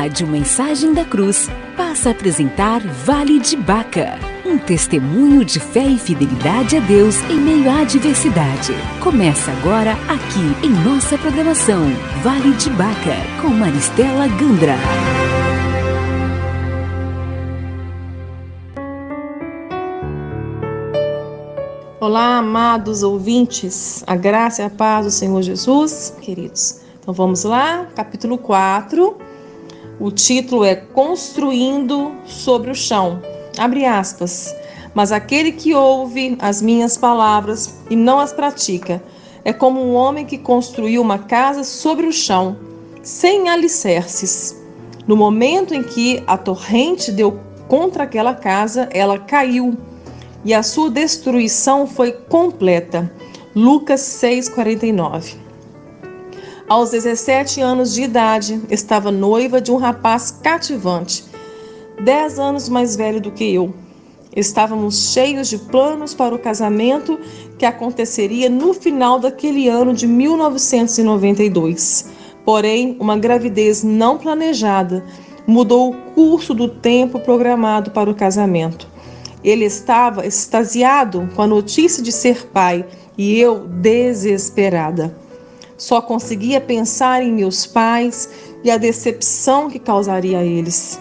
Rádio Mensagem da Cruz passa a apresentar Vale de Baca, um testemunho de fé e fidelidade a Deus em meio à adversidade. Começa agora aqui em nossa programação Vale de Baca, com Maristela Gandra. Olá, amados ouvintes, a graça e a paz do Senhor Jesus, queridos. Então vamos lá, capítulo 4, o título é Construindo sobre o Chão, abre aspas, mas aquele que ouve as minhas palavras e não as pratica, é como um homem que construiu uma casa sobre o chão, sem alicerces. No momento em que a torrente deu contra aquela casa, ela caiu, e a sua destruição foi completa. Lucas 6,49. Aos 17 anos de idade, estava noiva de um rapaz cativante, 10 anos mais velho do que eu. Estávamos cheios de planos para o casamento que aconteceria no final daquele ano de 1992. Porém, uma gravidez não planejada mudou o curso do tempo programado para o casamento. Ele estava extasiado com a notícia de ser pai e eu desesperada. Só conseguia pensar em meus pais e a decepção que causaria a eles.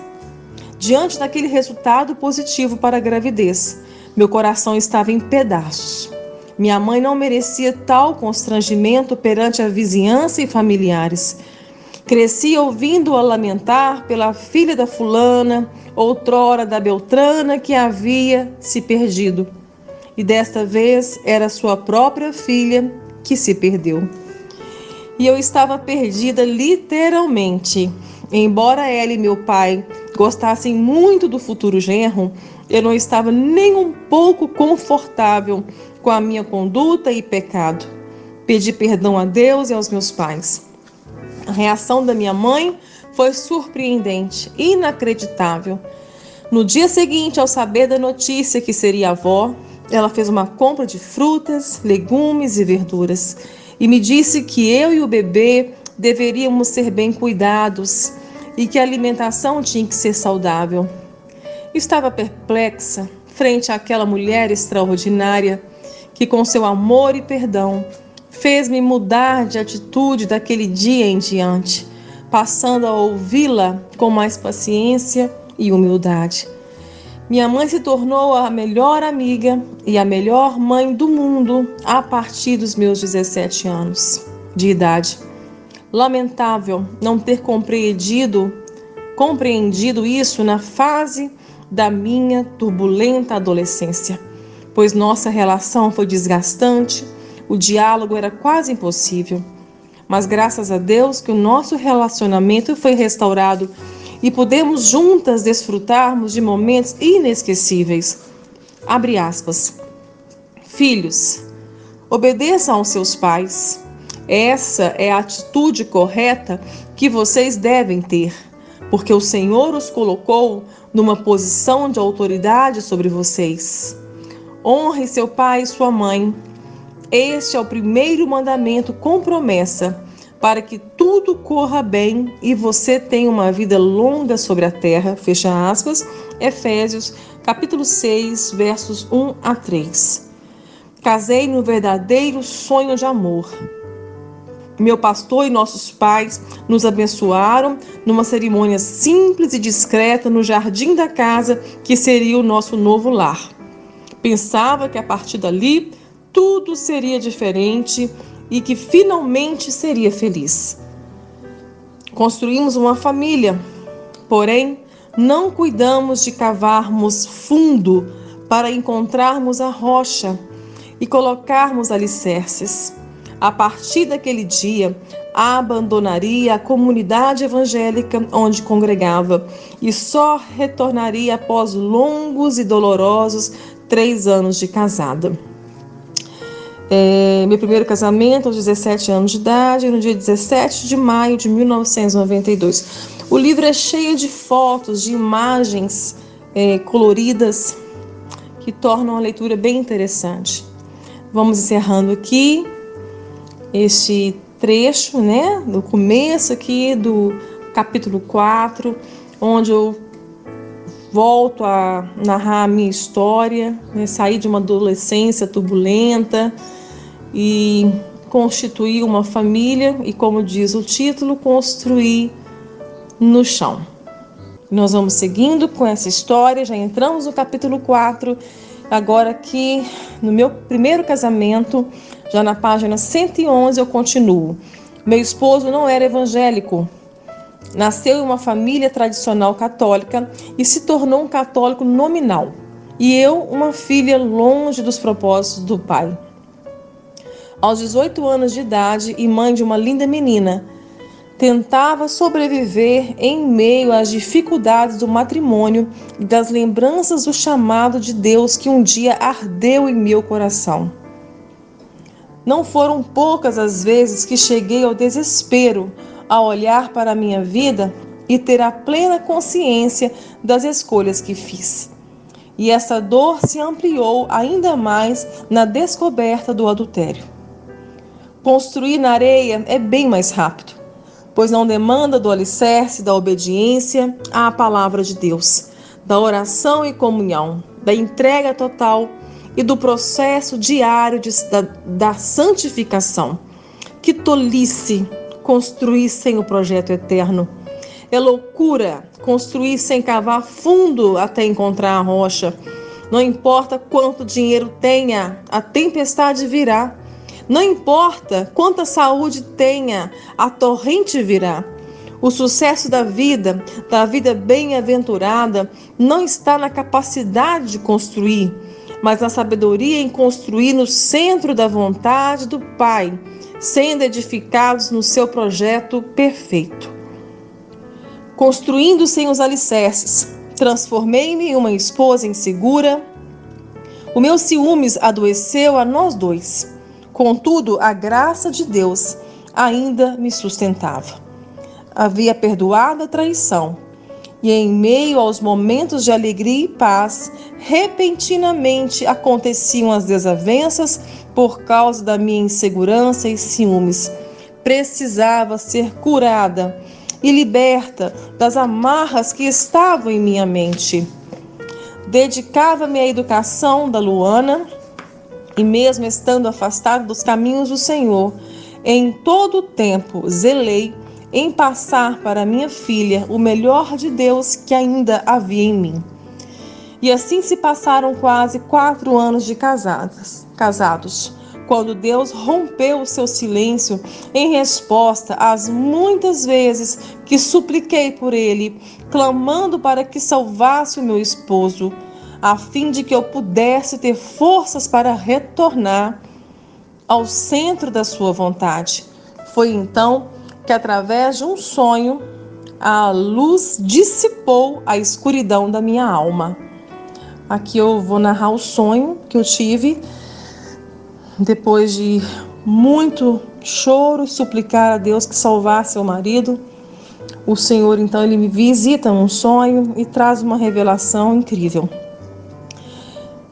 Diante daquele resultado positivo para a gravidez, meu coração estava em pedaços. Minha mãe não merecia tal constrangimento perante a vizinhança e familiares. Cresci ouvindo-a lamentar pela filha da fulana, outrora da Beltrana, que havia se perdido. E desta vez era sua própria filha que se perdeu. E eu estava perdida literalmente. Embora ela e meu pai gostassem muito do futuro genro, eu não estava nem um pouco confortável com a minha conduta e pecado. Pedi perdão a Deus e aos meus pais. A reação da minha mãe foi surpreendente, inacreditável. No dia seguinte, ao saber da notícia que seria avó, ela fez uma compra de frutas, legumes e verduras e me disse que eu e o bebê deveríamos ser bem cuidados e que a alimentação tinha que ser saudável. Estava perplexa frente àquela mulher extraordinária que, com seu amor e perdão, fez-me mudar de atitude daquele dia em diante, passando a ouvi-la com mais paciência e humildade. Minha mãe se tornou a melhor amiga e a melhor mãe do mundo a partir dos meus 17 anos de idade. Lamentável não ter compreendido isso na fase da minha turbulenta adolescência, pois nossa relação foi desgastante, o diálogo era quase impossível. Mas graças a Deus que o nosso relacionamento foi restaurado e podemos juntas desfrutarmos de momentos inesquecíveis. Abre aspas. Filhos, obedeçam aos seus pais. Essa é a atitude correta que vocês devem ter, porque o Senhor os colocou numa posição de autoridade sobre vocês. Honre seu pai e sua mãe. Este é o primeiro mandamento com promessa, para que tudo corra bem e você tenha uma vida longa sobre a terra. Fecha aspas. Efésios, capítulo 6, versos 1 a 3. Casei no verdadeiro sonho de amor. Meu pastor e nossos pais nos abençoaram numa cerimônia simples e discreta no jardim da casa que seria o nosso novo lar. Pensava que a partir dali tudo seria diferente e que finalmente seria feliz. Construímos uma família, porém não cuidamos de cavarmos fundo para encontrarmos a rocha e colocarmos alicerces. A partir daquele dia, abandonaria a comunidade evangélica onde congregava e só retornaria após longos e dolorosos 3 anos de casada. Meu primeiro casamento aos 17 anos de idade, no dia 17 de maio de 1992. O livro é cheio de fotos, de imagens coloridas que tornam a leitura bem interessante. Vamos encerrando aqui este trecho, do começo aqui do capítulo 4, onde eu volto a narrar a minha história, né? Sair de uma adolescência turbulenta e constituir uma família e, como diz o título, construir no chão. Nós vamos seguindo com essa história, já entramos no capítulo 4, agora aqui no meu primeiro casamento, já na página 111 eu continuo. Meu esposo não era evangélico, nasceu em uma família tradicional católica e se tornou um católico nominal. E eu, uma filha longe dos propósitos do pai. Aos 18 anos de idade e mãe de uma linda menina, tentava sobreviver em meio às dificuldades do matrimônio e das lembranças do chamado de Deus que um dia ardeu em meu coração. Não foram poucas as vezes que cheguei ao desespero ao olhar para a minha vida e ter a plena consciência das escolhas que fiz. E essa dor se ampliou ainda mais na descoberta do adultério. Construir na areia é bem mais rápido, pois não demanda do alicerce da obediência à palavra de Deus, da oração e comunhão, da entrega total e do processo diário da santificação. Que tolice construir sem o projeto eterno. É loucura construir sem cavar fundo até encontrar a rocha. Não importa quanto dinheiro tenha, a tempestade virá. Não importa quanta saúde tenha, a torrente virá. O sucesso da vida bem-aventurada, não está na capacidade de construir, mas na sabedoria em construir no centro da vontade do Pai, sendo edificados no seu projeto perfeito. Construindo sem os alicerces, transformei-me em uma esposa insegura. O meu ciúmes adoeceu a nós dois. Contudo, a graça de Deus ainda me sustentava. Havia perdoado a traição, e em meio aos momentos de alegria e paz, repentinamente aconteciam as desavenças por causa da minha insegurança e ciúmes. Precisava ser curada e liberta das amarras que estavam em minha mente. Dedicava-me à educação da Luana, e mesmo estando afastado dos caminhos do Senhor, em todo o tempo zelei em passar para minha filha o melhor de Deus que ainda havia em mim. E assim se passaram quase 4 anos de casados, quando Deus rompeu o seu silêncio em resposta às muitas vezes que supliquei por ele, clamando para que salvasse o meu esposo, a fim de que eu pudesse ter forças para retornar ao centro da sua vontade. Foi então que, através de um sonho, a luz dissipou a escuridão da minha alma. Aqui eu vou narrar o sonho que eu tive depois de muito choro e suplicar a Deus que salvasse o marido. O Senhor então ele me visita num sonho e traz uma revelação incrível.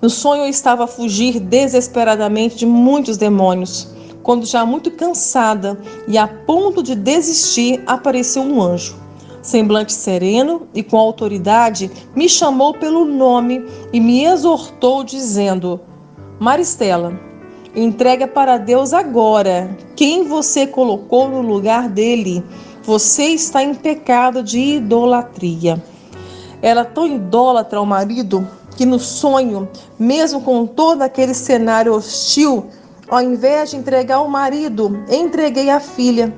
No sonho eu estava a fugir desesperadamente de muitos demônios, quando já muito cansada e a ponto de desistir, apareceu um anjo. Semblante sereno e com autoridade, me chamou pelo nome e me exortou dizendo: Maristela, entrega para Deus agora quem você colocou no lugar dele. Você está em pecado de idolatria. Era tão idólatra ao marido que no sonho, mesmo com todo aquele cenário hostil, ao invés de entregar o marido, entreguei a filha.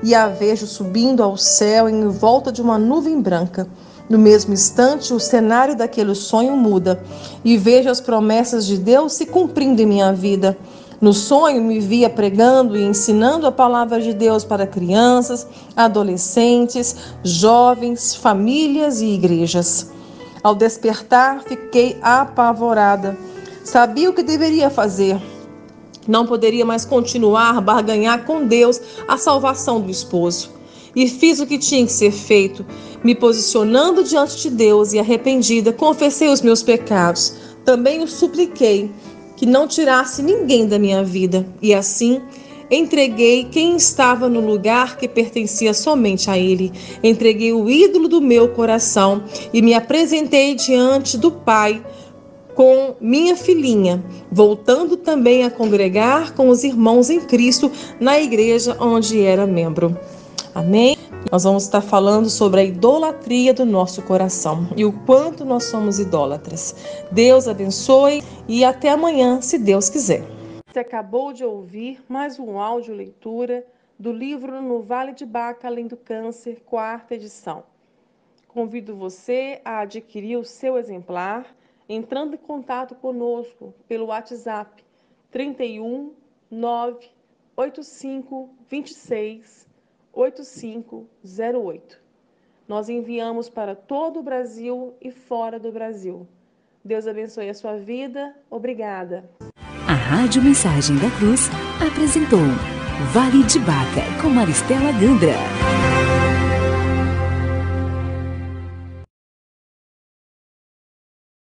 E a vejo subindo ao céu em volta de uma nuvem branca. No mesmo instante, o cenário daquele sonho muda e vejo as promessas de Deus se cumprindo em minha vida. No sonho, me via pregando e ensinando a palavra de Deus para crianças, adolescentes, jovens, famílias e igrejas. Ao despertar, fiquei apavorada. Sabia o que deveria fazer. Não poderia mais continuar a barganhar com Deus a salvação do esposo. E fiz o que tinha que ser feito. Me posicionando diante de Deus e arrependida, confessei os meus pecados. Também o supliquei que não tirasse ninguém da minha vida. E assim, entreguei quem estava no lugar que pertencia somente a ele. Entreguei o ídolo do meu coração e me apresentei diante do Pai com minha filhinha, voltando também a congregar com os irmãos em Cristo na igreja onde era membro. Amém? Nós vamos estar falando sobre a idolatria do nosso coração e o quanto nós somos idólatras. Deus abençoe e até amanhã, se Deus quiser. Você acabou de ouvir mais um áudio leitura do livro No Vale de Baca, Além do Câncer, 4ª edição. Convido você a adquirir o seu exemplar entrando em contato conosco pelo WhatsApp 31 985 26 8508. Nós enviamos para todo o Brasil e fora do Brasil. Deus abençoe a sua vida. Obrigada. A Rádio Mensagem da Cruz apresentou Vale de Baca com Maristela Gandra.